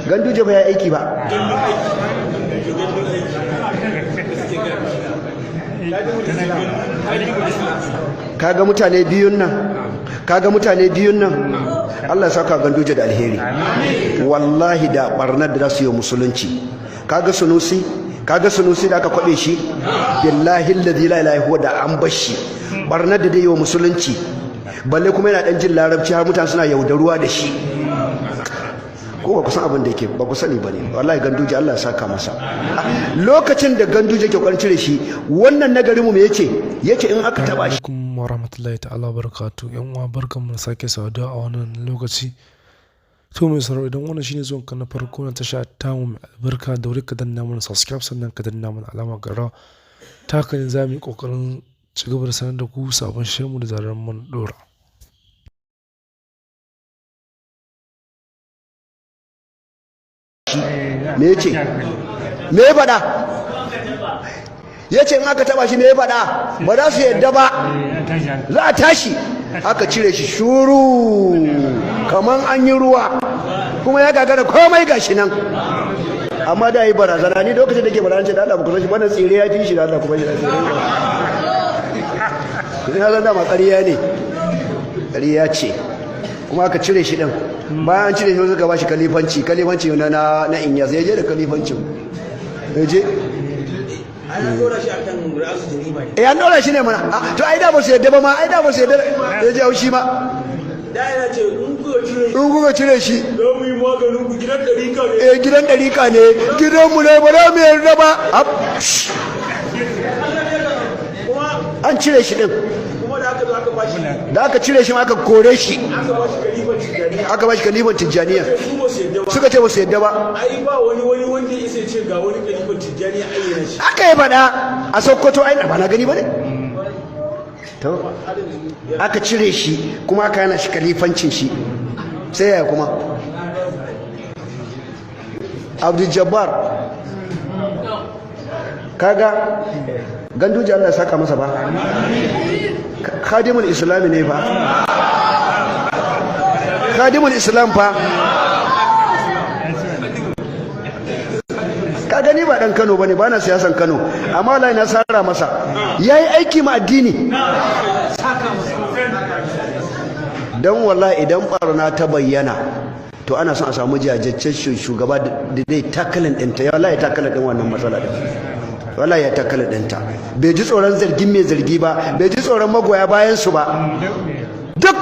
Ganduje ba ya aiki ba. Kaga mutane biyun nan Allah ya saka Ganduje da alheri. Wallahi da barnar da za su yi musulunci. Kaga Sunusi da aka kwabe shi, billahi alladhi la ilaha illa da an bashi barnar da dai yi wa musulunci, balle kuma yana dan jin larabci har mutane suna yaudaruwa da shi. Ko ba ku san abin da yake ba ku sani bane. Wallahi Ganduje Allah ya saka masa. Lokacin da Ganduje ke kwarin cire shi, wannan nagarin mu me yace in aka taba shi. Assalamu warahmatullahi ta'ala barakatuh. Yan uwa barkanmu da sake saduwa a wannan lokaci. To mai sauraro, idan wannan shine zuwan ka na farko na tasha ta mu mai albarka, da wuri ka danna mana subscribe, sannan ka danna mana alama gara. Ta haka ne za mu yi kokarin ci gaba da sanar da ku sabon shirinmu da zarar mun dora. Me yace? Me ya faɗa? Yace in aka taba shi me ya faɗa? Ba za su yadda ba. Za a tashi. Aka cire shi shuru kaman an yi ruwa, kuma ya gagara komai gashi nan. Amma da yi barazana, ni lokacin da ke barazana ce da Allah ba ku shi wannan tsire ya fi shi da Allah kuma shi da tsire. Ina zan dama ƙarya ne. Ƙarya ce. Kuma aka cire shi din. Bayan an cire shi suka ba shi kalifanci na Inyas, ya je da kalifancin. Ya je. an dora shi akan ra'asu jarima ne. An dora shi ne mana. To ai da ba su yadda ba ma, ai da ba su yadda ya ji haushi ma. Da yana ce in kuka cire shi. Za mu yi maganin ku gidan ɗarika ne. Gidan ɗarika ne. Gidanmu ne ba za mu yarda ba. An cire shi din. Kuma da aka zo aka bashi. Da aka cire shi ma aka kore shi. Aka bashi kalifan Tijjaniya. Aka bashi kalifan Tijjaniya. Su ba su yadda ba. Suka ce ba su yadda ba. Ai ba wani wanda ya isa ce ga wani kalifan Tijjaniya ayyana shi. Aka yi faɗa a Sokoto, ai ba na gani ba ne. To aka cire shi kuma aka yana shi kalifancin shi. Sai yaya kuma? Abdul Jabbar. Kaga Ganduje Allah ya saka masa ba. Khadimul Islam ne fa. Khadimul Islam fa. Ka gani ba dan Kano bane, ba na siyasan Kano, amma wallahi na sara masa. Yayi aiki ma addini. Dan wallahi idan barna ta bayyana, to ana son a samu jajjaccen shugaba da dai takalin ɗinta. Ya wallahi takalin ɗin wannan matsala din. Wallahi ya takala ɗinta. Bai ji tsoron zargin mai zargi ba, bai ji tsoron magoya bayan su ba. Duk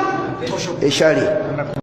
ya share.